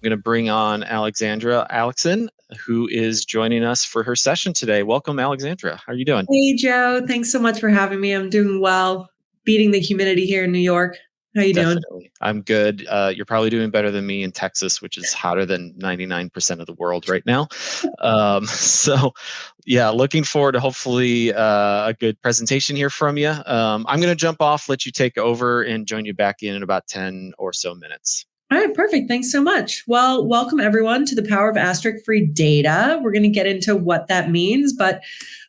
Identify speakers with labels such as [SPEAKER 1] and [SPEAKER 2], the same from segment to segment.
[SPEAKER 1] I'm going to bring on Alexandra Alexin, who is joining us for her session today. Welcome, Alexandra. How are you doing?
[SPEAKER 2] Hey, Joe. Thanks so much for having me. I'm doing well, beating the humidity here in New York. How you doing?
[SPEAKER 1] Definitely. I'm good. You're probably doing better than me in Texas, which is hotter than 99% of the world right now. Yeah, looking forward to hopefully a good presentation here from you. I'm going to jump off, let you take over, and join you back in about 10 or so minutes.
[SPEAKER 2] All right, perfect. Thanks so much. Well, welcome everyone to the power of Asterisk-Free data. We're going to get into what that means, but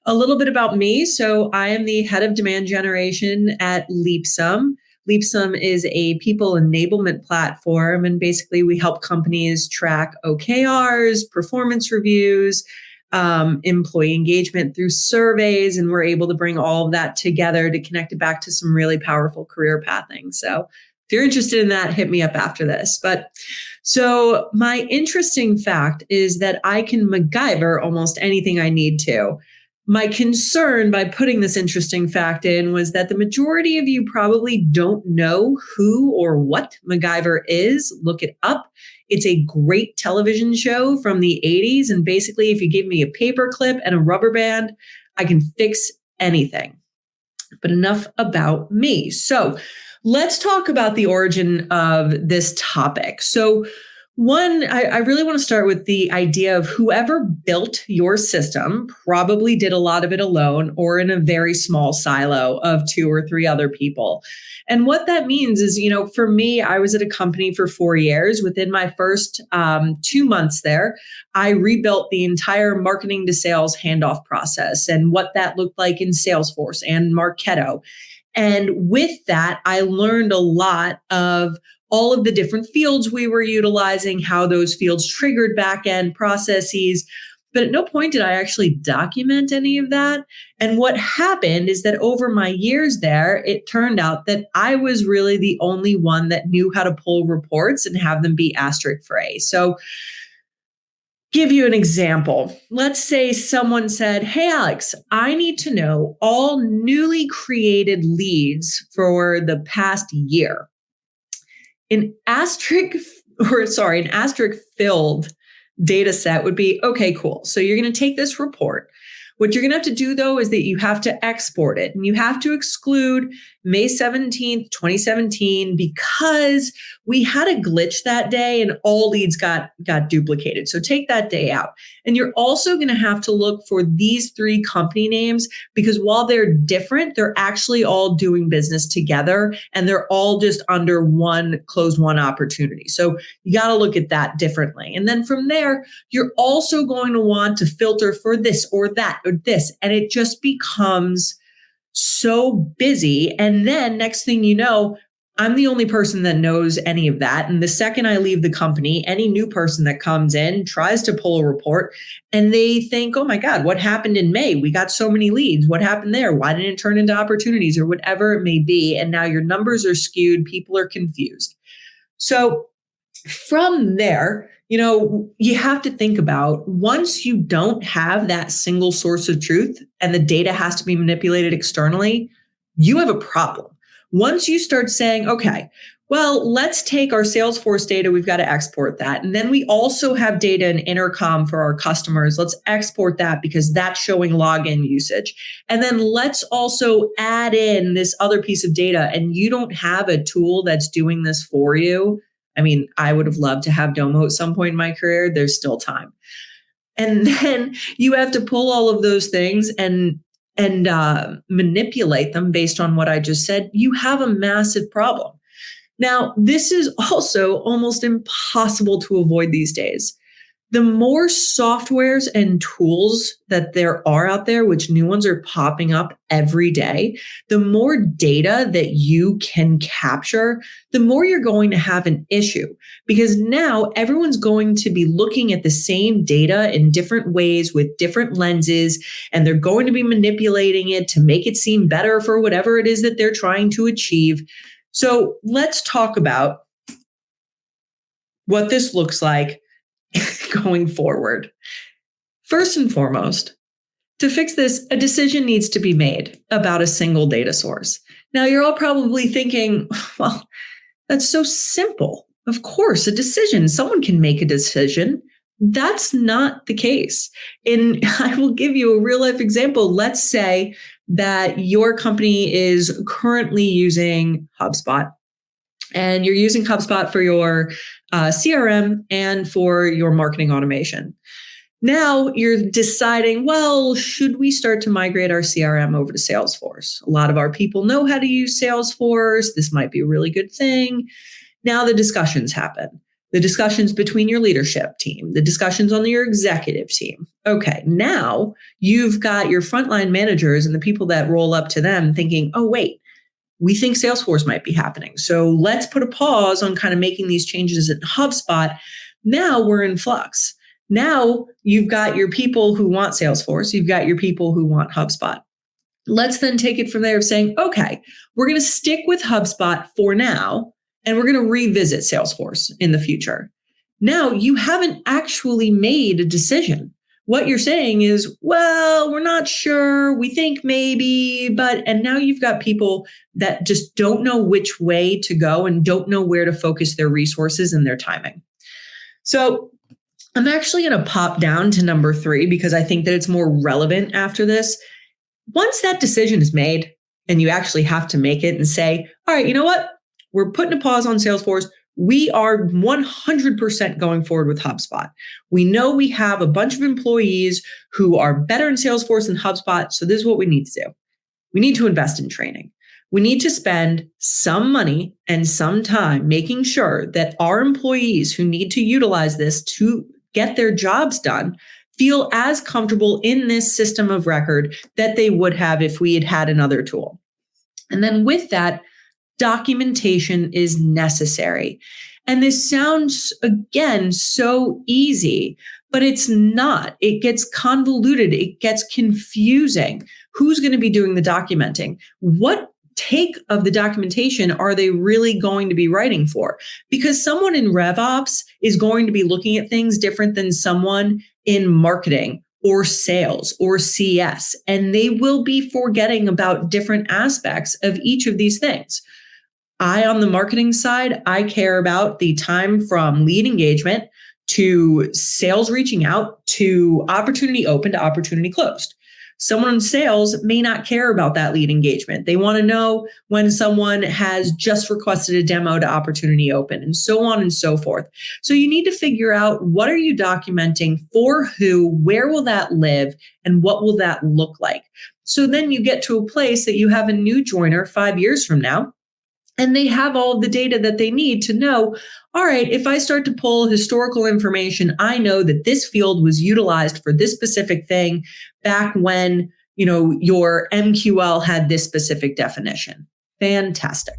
[SPEAKER 2] a little bit about me. So I am the head of demand generation at Leapsome. Leapsome is a people enablement platform, and basically we help companies track OKRs, performance reviews, employee engagement through surveys, and we're able to bring all of that together to connect it back to some really powerful career pathing. So if you're interested in that, hit me up after this. But so my interesting fact is that I can MacGyver almost anything I need to. My concern by putting this interesting fact in was that the majority of you probably don't know who or what MacGyver is. Look it up. It's a great television show from the 80s. And basically, if you give me a paper clip and a rubber band, I can fix anything. But enough about me. So let's talk about the origin of this topic. So one, I really want to start with the idea of whoever built your system probably did a lot of it alone or in a very small silo of 2 or 3 other people. And what that means is, for me, I was at a company for 4 years. Within my first 2 months there, I rebuilt the entire marketing to sales handoff process and what that looked like in Salesforce and Marketo. And with that, I learned a lot of all of the different fields we were utilizing, how those fields triggered back-end processes. But at no point did I actually document any of that. And what happened is that over my years there, it turned out that I was really the only one that knew how to pull reports and have them be asterisk-free. So give you an example. Let's say someone said, "Hey, Alex, I need to know all newly created leads for the past year." An asterisk filled data set would be, okay, cool. So you're going to take this report. What you're going to have to do, though, is that you have to export it, and you have to exclude May 17th, 2017, because we had a glitch that day and all leads got duplicated. So take that day out. And you're also going to have to look for these 3 company names, because while they're different, they're actually all doing business together and they're all just under one closed won opportunity. So you got to look at that differently. And then from there, you're also going to want to filter for this or that or this. And it just becomes so busy. And then next thing you know, I'm the only person that knows any of that. And the second I leave the company, any new person that comes in tries to pull a report and they think, oh my God, what happened in May? We got so many leads. What happened there? Why didn't it turn into opportunities or whatever it may be? And now your numbers are skewed. People are confused. So from there, you have to think about, once you don't have that single source of truth and the data has to be manipulated externally, you have a problem. Once you start saying, okay, well, let's take our Salesforce data, we've got to export that. And then we also have data in Intercom for our customers. Let's export that because that's showing login usage. And then let's also add in this other piece of data. And you don't have a tool that's doing this for you. I mean, I would have loved to have Domo at some point in my career. There's still time. And then you have to pull all of those things and manipulate them based on what I just said. You have a massive problem. Now, this is also almost impossible to avoid these days. The more softwares and tools that there are out there, which new ones are popping up every day, the more data that you can capture, the more you're going to have an issue, because now everyone's going to be looking at the same data in different ways with different lenses, and they're going to be manipulating it to make it seem better for whatever it is that they're trying to achieve. So let's talk about what this looks like going forward. First and foremost, to fix this, a decision needs to be made about a single data source. Now, you're all probably thinking, well, that's so simple. Of course, a decision. Someone can make a decision. That's not the case. And I will give you a real life example. Let's say that your company is currently using HubSpot, and you're using HubSpot for your CRM and for your marketing automation. Now you're deciding, well, should we start to migrate our CRM over to Salesforce? A lot of our people know how to use Salesforce. This might be a really good thing. Now the discussions happen. The discussions between your leadership team, the discussions on your executive team. Okay, now you've got your frontline managers and the people that roll up to them thinking, oh, wait, we think Salesforce might be happening. So let's put a pause on kind of making these changes at HubSpot. Now we're in flux. Now you've got your people who want Salesforce. You've got your people who want HubSpot. Let's then take it from there of saying, okay, we're going to stick with HubSpot for now, and we're going to revisit Salesforce in the future. Now you haven't actually made a decision. What you're saying is, well, we're not sure. We think maybe, and now you've got people that just don't know which way to go and don't know where to focus their resources and their timing. So I'm actually going to pop down to number 3 because I think that it's more relevant after this. Once that decision is made and you actually have to make it and say, all right, you know what? We're putting a pause on Salesforce. We are 100% going forward with HubSpot. We know we have a bunch of employees who are better in Salesforce than HubSpot. So this is what we need to do. We need to invest in training. We need to spend some money and some time making sure that our employees who need to utilize this to get their jobs done feel as comfortable in this system of record that they would have if we had had another tool. And then with that, documentation is necessary. And this sounds, again, so easy, but it's not. It gets convoluted. It gets confusing. Who's going to be doing the documenting? What take of the documentation are they really going to be writing for? Because someone in RevOps is going to be looking at things different than someone in marketing or sales or CS, and they will be forgetting about different aspects of each of these things. On the marketing side, I care about the time from lead engagement to sales reaching out to opportunity open to opportunity closed. Someone in sales may not care about that lead engagement. They want to know when someone has just requested a demo to opportunity open, and so on and so forth. So you need to figure out, what are you documenting for who, where will that live, and what will that look like? So then you get to a place that you have a new joiner 5 years from now, and they have all of the data that they need to know, all right, if I start to pull historical information, I know that this field was utilized for this specific thing back when, your MQL had this specific definition. Fantastic.